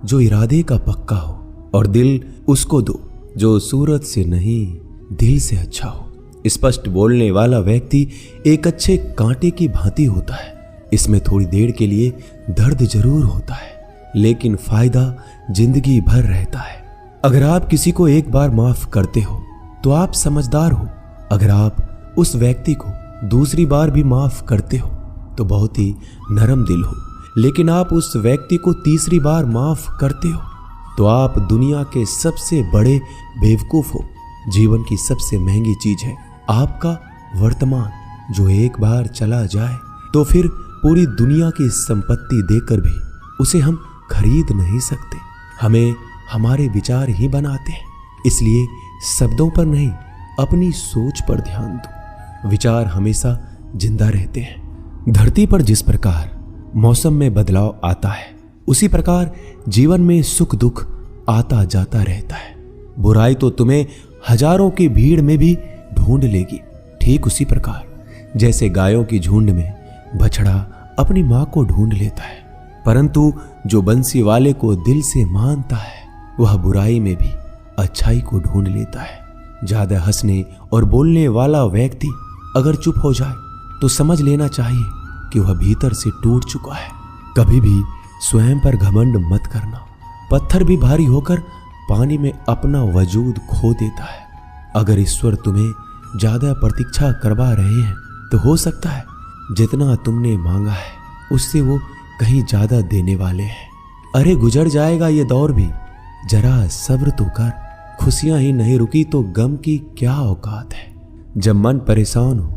जो इरादे का पक्का हो, और दिल उसको दो जो सूरत से नहीं दिल से अच्छा हो। स्पष्ट बोलने वाला व्यक्ति एक अच्छे कांटे की भांति होता है। इसमें थोड़ी देर के लिए दर्द जरूर होता है, लेकिन फायदा जिंदगी भर रहता है। अगर आप किसी को एक बार माफ करते हो तो आप समझदार हो। अगर आप उस व्यक्ति को दूसरी बार भी माफ करते हो तो बहुत ही नरम दिल हो। लेकिन आप उस व्यक्ति को तीसरी बार माफ करते हो तो आप दुनिया के सबसे बड़े बेवकूफ हो। जीवन की सबसे महंगी चीज है आपका वर्तमान, जो एक बार चला जाए तो फिर पूरी दुनिया की संपत्ति देकर भी उसे हम खरीद नहीं सकते। हमें हमारे विचार ही बनाते हैं, इसलिए शब्दों पर नहीं अपनी सोच पर ध्यान दो। विचार हमेशा जिंदा रहते हैं। धरती पर जिस प्रकार मौसम में बदलाव आता है, उसी प्रकार जीवन में सुख दुख आता जाता रहता है। बुराई तो तुम्हें हजारों की भीड़ में भी ढूंढ लेगी, ठीक उसी प्रकार जैसे गायों की झुंड में बछड़ा अपनी मां को ढूंढ लेता है। परंतु जो बंसी वाले को दिल से मानता है वह बुराई में भी अच्छाई को ढूंढ लेता है। ज्यादा हंसने और बोलने वाला व्यक्ति अगर चुप हो जाए तो समझ लेना चाहिए कि वह भीतर से टूट चुका है। कभी भी स्वयं पर घमंड मत करना। पत्थर भी भारी होकर पानी में अपना वजूद खो देता है। अगर ईश्वर तुम्हें ज्यादा प्रतीक्षा करवा रहे हैं तो हो सकता है जितना तुमने मांगा है उससे वो कहीं ज्यादा देने वाले हैं। अरे गुजर जाएगा ये दौर भी, जरा सब्र तो कर। खुशियां ही नहीं रुकी तो गम की क्या औकात है। जब मन परेशान हो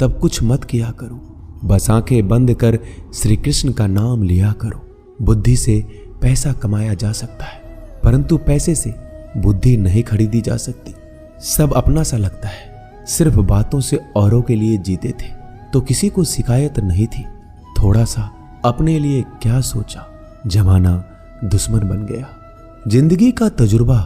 तब कुछ मत किया करो, बस आंखें बंद कर श्री कृष्ण का नाम लिया करो। बुद्धि से पैसा कमाया जा सकता है, परंतु पैसे से बुद्धि नहीं खरीदी जा सकती। सब अपना सा लगता है। सिर्फ बातों से औरों के लिए जीते थे तो किसी को शिकायत नहीं थी। थोड़ा सा अपने लिए क्या सोचा, जमाना दुश्मन बन गया। जिंदगी का तजुर्बा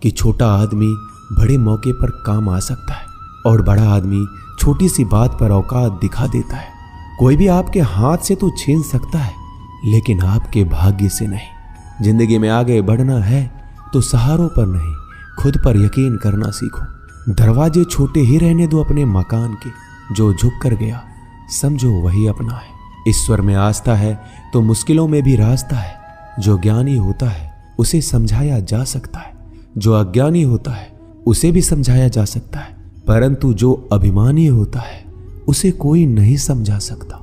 कि छोटा आदमी बड़े मौके पर काम आ सकता है और बड़ा आदमी छोटी सी बात पर औकात दिखा देता है। कोई भी आपके हाथ से तो छीन सकता है, लेकिन आपके भाग्य से नहीं। जिंदगी में आगे बढ़ना है तो सहारों पर नहीं, खुद पर यकीन करना सीखो। दरवाजे छोटे ही रहने दो अपने मकान के। जो झुक कर गया समझो वही अपना है। ईश्वर में आस्था है तो मुश्किलों में भी रास्ता है। जो ज्ञानी होता है उसे समझाया जा सकता है, जो अज्ञानी होता है उसे भी समझाया जा सकता है, परंतु जो अभिमानी होता है उसे कोई नहीं समझा सकता।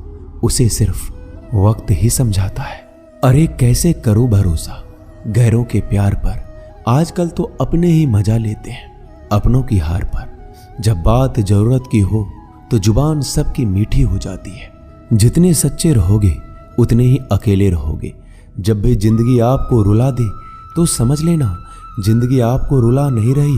उसे सिर्फ वक्त ही समझाता है। अरे कैसे करो भरोसा गैरों के प्यार पर। आजकल तो अपने ही मजा लेते हैं अपनों की हार पर। जब बात जरूरत की हो तो जुबान सबकी मीठी हो जाती है। जितने सच्चे रहोगे उतने ही अकेले रहोगे। जब भी जिंदगी आपको रुला दे तो समझ लेना जिंदगी आपको रुला नहीं रही,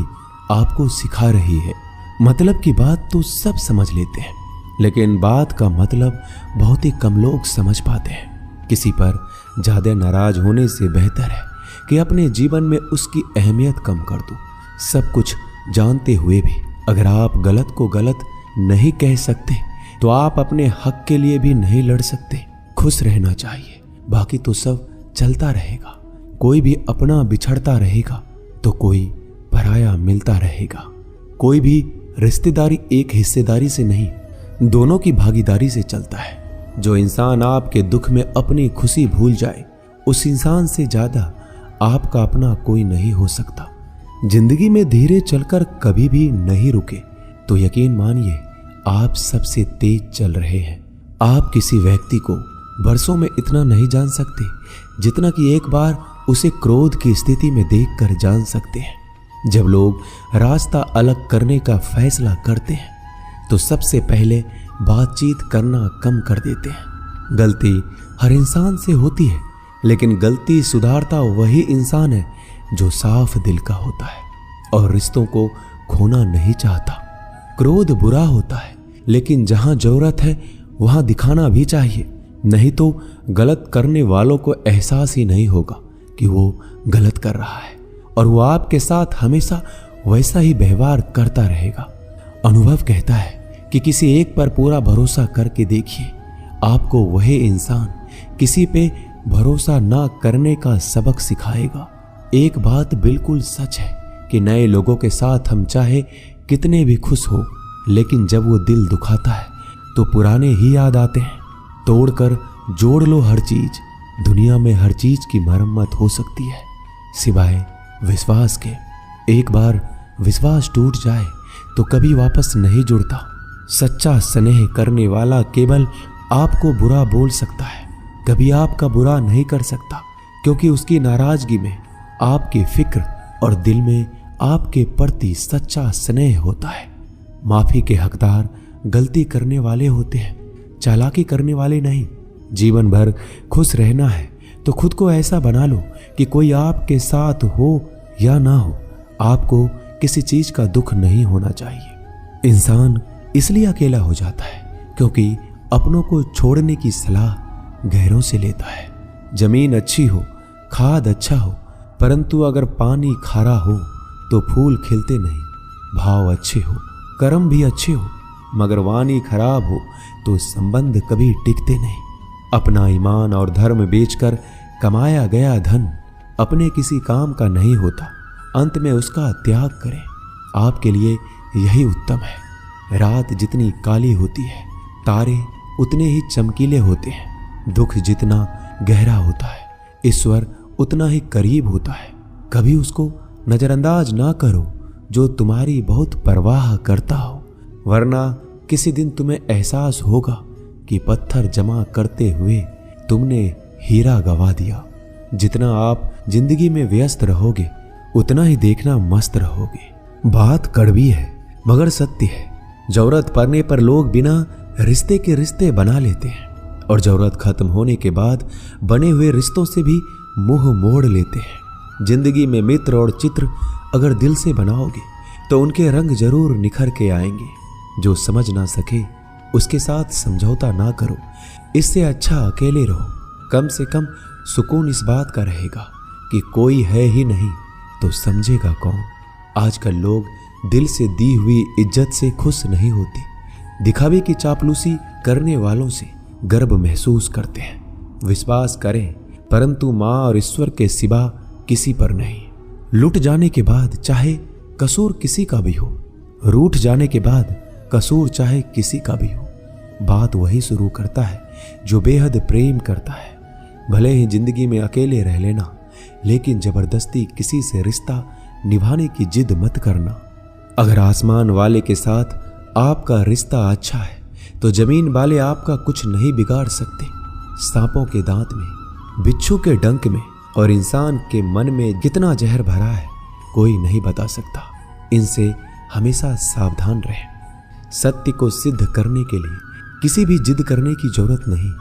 आपको सिखा रही है। मतलब की बात तो सब समझ लेते हैं, लेकिन बात का मतलब बहुत ही कम लोग समझ पाते हैं। किसी पर ज्यादा नाराज होने से बेहतर है कि अपने जीवन में उसकी अहमियत कम कर दो। सब कुछ जानते हुए भी अगर आप गलत को गलत नहीं कह सकते तो आप अपने हक के लिए भी नहीं लड़ सकते। खुश रहना चाहिए, बाकी तो सब चलता रहेगा। कोई भी अपना बिछड़ता रहेगा तो कोई पराया मिलता रहेगा। कोई भी रिश्तेदारी एक हिस्सेदारी से नहीं, दोनों की भागीदारी से चलता है। जो इंसान आपके दुख में अपनी खुशी भूल जाए, उस इंसान से ज्यादा आपका अपना कोई नहीं हो सकता। जिंदगी में धीरे चलकर कभी भी नहीं रुके तो यकीन मानिए आप सबसे तेज चल रहे हैं। आप किसी व्यक्ति को बरसों में इतना नहीं जान सकते जितना कि एक बार उसे क्रोध की स्थिति में देखकर जान सकते हैं। जब लोग रास्ता अलग करने का फैसला करते हैं तो सबसे पहले बातचीत करना कम कर देते हैं। गलती हर इंसान से होती है, लेकिन गलती सुधारता वही इंसान है जो साफ दिल का होता है और रिश्तों को खोना नहीं चाहता। क्रोध बुरा होता है, लेकिन जहां जरूरत है वहां दिखाना भी चाहिए, नहीं तो गलत करने वालों को एहसास ही नहीं होगा कि वो गलत कर रहा है और वो आपके साथ हमेशा वैसा ही व्यवहार करता रहेगा। अनुभव कहता है कि किसी एक पर पूरा भरोसा करके देखिए, आपको वही इंसान किसी पे भरोसा ना करने का सबक सिखाएगा। एक बात बिल्कुल सच है कि नए लोगों के साथ हम चाहे कितने भी खुश हो, लेकिन जब वो दिल दुखाता है तो पुराने ही याद आते हैं। तोड़कर जोड़ लो हर चीज, दुनिया में हर चीज की मरम्मत हो सकती है सिवाय विश्वास के। एक बार विश्वास टूट जाए तो कभी वापस नहीं जुड़ता। सच्चा स्नेह करने वाला केवल आपको बुरा बोल सकता है, कभी आपका बुरा नहीं कर सकता, क्योंकि उसकी नाराजगी में आपकी फिक्र और दिल में आपके प्रति सच्चा स्नेह होता है। माफी के हकदार गलती करने वाले होते हैं, चालाकी करने वाले नहीं। जीवन भर खुश रहना है तो खुद को ऐसा बना लो कि कोई आपके साथ हो या ना हो, आपको किसी चीज का दुख नहीं होना चाहिए। इंसान इसलिए अकेला हो जाता है क्योंकि अपनों को छोड़ने की सलाह गैरों से लेता है। जमीन अच्छी हो, खाद अच्छा हो, परंतु अगर पानी खारा हो तो फूल खिलते नहीं। भाव अच्छे हो, कर्म भी अच्छे हो, मगर वाणी खराब हो तो संबंध कभी टिकते नहीं। अपना ईमान और धर्म बेचकर कमाया गया धन अपने किसी काम का नहीं होता, अंत में उसका त्याग करें। आपके लिए यही उत्तम है। रात जितनी काली होती है, तारे उतने ही चमकीले होते हैं। दुख जितना गहरा होता है, ईश्वर उतना ही करीब होता है। कभी उसको नजरअंदाज ना करो जो तुम्हारी बहुत परवाह करता हो, वरना किसी दिन तुम्हें एहसास होगा कि पत्थर जमा करते हुए तुमने हीरा गवा दिया। जितना आप जिंदगी में व्यस्त रहोगे उतना ही देखना मस्त रहोगे। बात कड़वी है मगर सत्य है। जरूरत पड़ने पर लोग बिना रिश्ते के रिश्ते बना लेते हैं और जरूरत खत्म होने के बाद बने हुए रिश्तों से भी मुंह मोड़ लेते हैं। जिंदगी में मित्र और चित्र अगर दिल से बनाओगे तो उनके रंग जरूर निखर के आएंगे। जो समझ ना सके उसके साथ समझौता ना करो, इससे अच्छा अकेले रहो। कम से कम सुकून इस बात का रहेगा कि कोई है ही नहीं तो समझेगा कौन। आजकल लोग दिल से दी हुई इज्जत से खुश नहीं होते, दिखावे की चापलूसी करने वालों से गर्व महसूस करते हैं। विश्वास करें परंतु माँ और ईश्वर के सिवा किसी पर नहीं। लुट जाने के बाद चाहे कसूर किसी का भी हो, रूठ जाने के बाद कसूर चाहे किसी का भी हो, बात वही शुरू करता है जो बेहद प्रेम करता है। भले ही जिंदगी में अकेले रह लेना, लेकिन जबरदस्ती किसी से रिश्ता निभाने की जिद मत करना। अगर आसमान वाले के साथ आपका रिश्ता अच्छा है तो जमीन वाले आपका कुछ नहीं बिगाड़ सकते। सांपों के दांत में, बिच्छू के डंक में और इंसान के मन में कितना जहर भरा है कोई नहीं बता सकता। इनसे हमेशा सावधान रहें। सत्य को सिद्ध करने के लिए किसी भी जिद करने की जरूरत नहीं,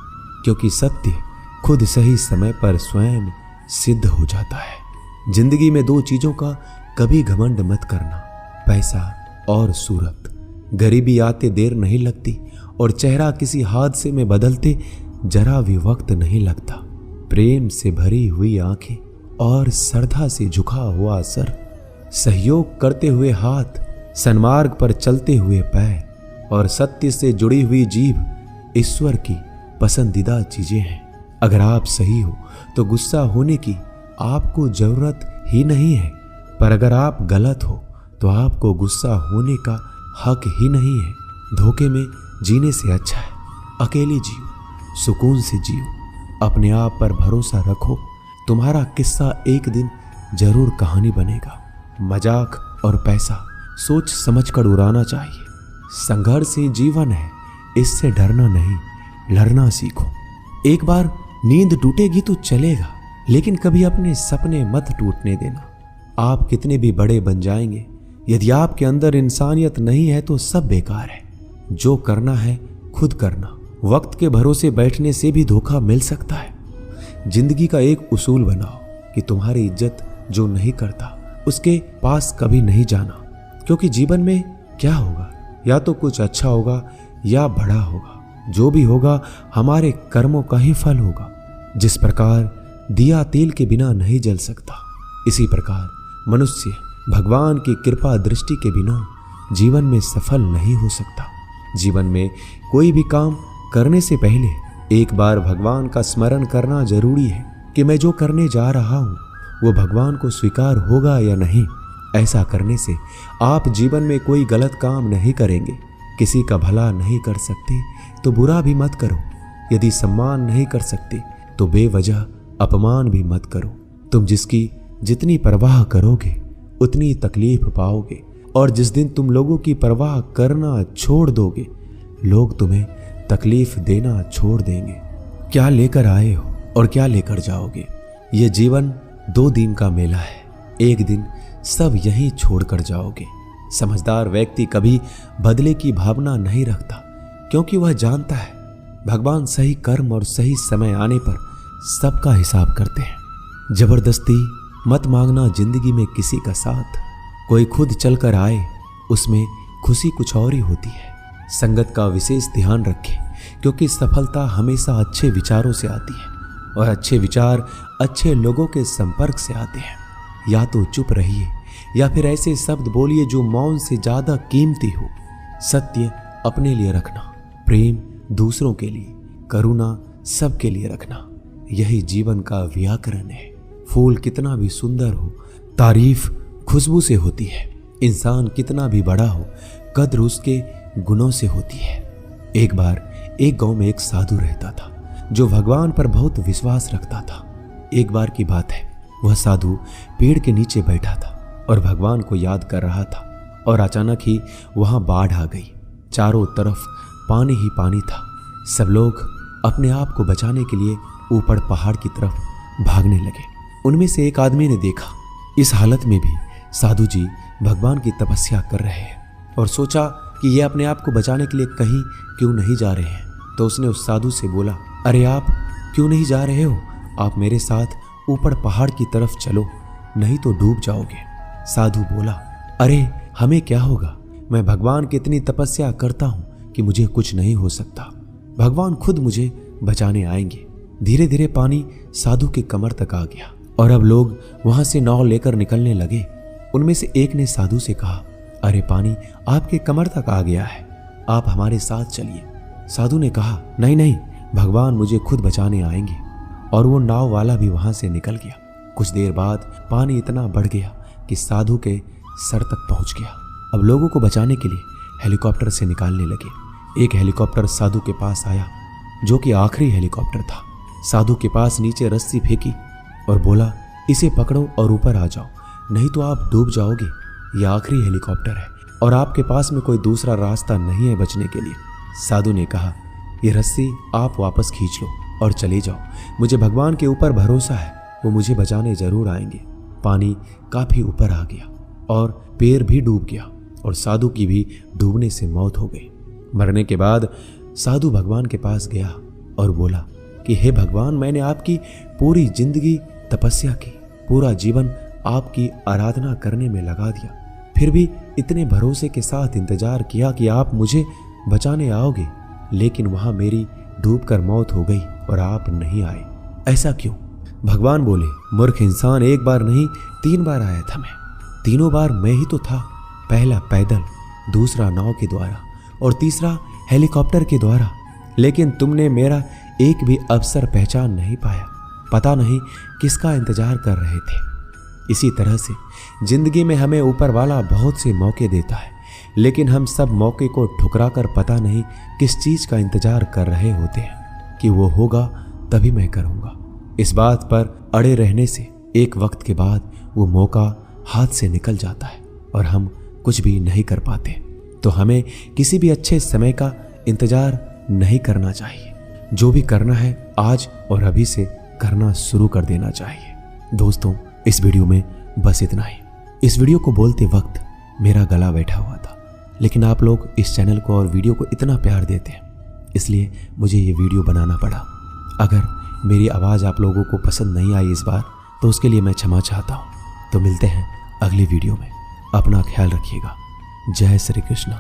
क्योंकि सत्य खुद सही समय पर स्वयं सिद्ध हो जाता है। जिंदगी में दो चीजों का कभी घमंड मत करना, पैसा और सूरत। गरीबी आते देर नहीं लगती और चेहरा किसी हादसे में बदलते जरा भी वक्त नहीं लगता। प्रेम से भरी हुई आंखें और श्रद्धा से झुका हुआ सर, सहयोग करते हुए हाथ, सन्मार्ग पर चलते हुए पैर और सत्य से जुड़ी हुई जीभ ईश्वर की पसंदीदा चीजें हैं। अगर आप सही हो तो गुस्सा होने की आपको जरूरत ही नहीं है, पर अगर आप गलत हो तो आपको गुस्सा होने का हक ही नहीं है। धोखे में जीने से अच्छा है अकेले जियो, सुकून से जियो, अपने आप पर भरोसा रखो। तुम्हारा किस्सा एक दिन जरूर कहानी बनेगा। मजाक और पैसा सोच समझकर उड़ाना चाहिए। संघर्ष ही जीवन है, इससे डरना नहीं, लड़ना सीखो। एक बार नींद टूटेगी तो चलेगा, लेकिन कभी अपने सपने मत टूटने देना। आप कितने भी बड़े बन जाएंगे, यदि आपके अंदर इंसानियत नहीं है तो सब बेकार है। जो करना है खुद करना। वक्त के भरोसे बैठने से भी धोखा मिल सकता है। जिंदगी का एक उसूल बनाओ कि तुम्हारी इज्जत जो नहीं करता उसके पास कभी नहीं जाना, क्योंकि जीवन में क्या होगा, या तो कुछ अच्छा होगा या बड़ा होगा। जो भी होगा हमारे कर्मों का ही फल होगा। जिस प्रकार दिया तेल के बिना नहीं जल सकता, इसी प्रकार मनुष्य भगवान की कृपा दृष्टि के बिना जीवन में सफल नहीं हो सकता। जीवन में कोई भी काम करने से पहले एक बार भगवान का स्मरण करना जरूरी है कि मैं जो करने जा रहा हूं वो भगवान को स्वीकार होगा या नहीं। ऐसा करने से आप जीवन में कोई गलत काम नहीं करेंगे। किसी का भला नहीं कर सकते तो बुरा भी मत करो। यदि सम्मान नहीं कर सकते तो बेवजह अपमान भी मत करो। तुम जिसकी जितनी परवाह करोगे उतनी तकलीफ पाओगे, और जिस दिन तुम लोगों की परवाह करना छोड़ दोगे लोग तुम्हें तकलीफ देना छोड़ देंगे। क्या लेकर आए हो और क्या लेकर जाओगे? ये जीवन 2 दिन का मेला है। एक दिन सब यहीं छोड़कर जाओगे। समझदार व्यक्ति कभी बदले की भावना नहीं रखता, क्योंकि वह जानता है भगवान सही कर्म और सही समय आने पर सबका हिसाब करते हैं। जबरदस्ती मत मांगना जिंदगी में किसी का साथ। कोई खुद चलकर आए उसमें खुशी कुछ और ही होती है। संगत का विशेष ध्यान रखें, क्योंकि सफलता हमेशा अच्छे विचारों से आती है और अच्छे विचार अच्छे लोगों के संपर्क से आते हैं। या तो चुप रहिए या फिर ऐसे शब्द बोलिए जो मौन से ज्यादा कीमती हो। सत्य अपने लिए रखना, प्रेम दूसरों के लिए, करुणा सबके लिए रखना, यही जीवन का व्याकरण है। फूल कितना भी सुंदर हो, तारीफ खुशबू से होती है। इंसान कितना भी बड़ा हो, कद्र उसके गुणों से होती है। एक बार एक गांव में एक साधु रहता था जो भगवान पर बहुत विश्वास रखता था। एक बार की बात है, वह साधु पेड़ के नीचे बैठा था और भगवान को याद कर रहा था, और अचानक ही वहां बाढ़ आ गई। चारों तरफ पानी ही पानी था। सब लोग अपने आप को बचाने के लिए ऊपर पहाड़ की तरफ भागने लगे। उनमें से एक आदमी ने देखा इस हालत में भी साधु जी भगवान की तपस्या कर रहे हैं, और सोचा कि ये अपने आप को बचाने के लिए कहीं क्यों नहीं जा रहे हैं। तो उसने उस साधु से बोला, अरे आप क्यों नहीं जा रहे हो? आप मेरे साथ ऊपर पहाड़ की तरफ चलो, नहीं तो डूब जाओगे। साधु बोला, अरे हमें क्या होगा? मैं भगवान की इतनी तपस्या करता हूं कि मुझे कुछ नहीं हो सकता। भगवान खुद मुझे बचाने आएंगे। धीरे धीरे पानी साधु के कमर तक आ गया और अब लोग वहां से नाव लेकर निकलने लगे। उनमें से एक ने साधु से कहा, अरे पानी आपके कमर तक आ गया है, आप हमारे साथ चलिए। साधु ने कहा, नहीं नहीं, भगवान मुझे खुद बचाने आएंगे। और वो नाव वाला भी वहां से निकल गया। कुछ देर बाद पानी इतना बढ़ गया कि साधु के सर तक पहुंच गया। अब लोगों को बचाने के लिए हेलीकॉप्टर से निकालने लगे। एक हेलीकॉप्टर साधु के पास आया, जो कि आखिरी हेलीकॉप्टर था। साधु के पास नीचे रस्सी फेंकी और बोला, इसे पकड़ो और ऊपर आ जाओ, नहीं तो आप डूब जाओगे। यह आखिरी हेलीकॉप्टर है और आपके पास में कोई दूसरा रास्ता नहीं है बचने के लिए। साधु ने कहा, यह रस्सी आप वापस खींच लो और चले जाओ। मुझे भगवान के ऊपर भरोसा है, वो मुझे बचाने जरूर आएंगे। पानी काफी ऊपर आ गया और पैर भी डूब गया और साधु की भी डूबने से मौत हो गई। मरने के बाद साधु भगवान के पास गया और बोला कि हे भगवान, मैंने आपकी पूरी जिंदगी तपस्या की, पूरा जीवन आपकी आराधना करने में लगा दिया, फिर भी इतने भरोसे के साथ इंतजार किया कि आप मुझे बचाने आओगे, लेकिन वहां मेरी डूबकर मौत हो गई और आप नहीं आए। ऐसा क्यों? भगवान बोले, मूर्ख इंसान, एक बार नहीं 3 बार आया था मैं। तीनों बार मैं ही तो था। पहला पैदल, दूसरा नाव के द्वारा और तीसरा हेलीकॉप्टर के द्वारा, लेकिन तुमने मेरा एक भी अवसर पहचान नहीं पाया। पता नहीं किसका इंतजार कर रहे थे। इसी तरह से जिंदगी में हमें ऊपर वाला बहुत से मौके देता है, लेकिन हम सब मौके को ठुकरा कर पता नहीं किस चीज का इंतजार कर रहे होते हैं कि वो होगा तभी मैं करूंगा। इस बात पर अड़े रहने से एक वक्त के बाद वो मौका हाथ से निकल जाता है और हम कुछ भी नहीं कर पाते। तो हमें किसी भी अच्छे समय का इंतजार नहीं करना चाहिए। जो भी करना है आज और अभी से करना शुरू कर देना चाहिए। दोस्तों, इस वीडियो में बस इतना ही। इस वीडियो को बोलते वक्त मेरा गला बैठा हुआ था, लेकिन आप लोग इस चैनल को और वीडियो को इतना प्यार देते हैं, इसलिए मुझे ये वीडियो बनाना पड़ा। अगर मेरी आवाज़ आप लोगों को पसंद नहीं आई इस बार, तो उसके लिए मैं क्षमा चाहता हूँ। तो मिलते हैं अगली वीडियो में। अपना ख्याल रखिएगा। जय श्री कृष्ण।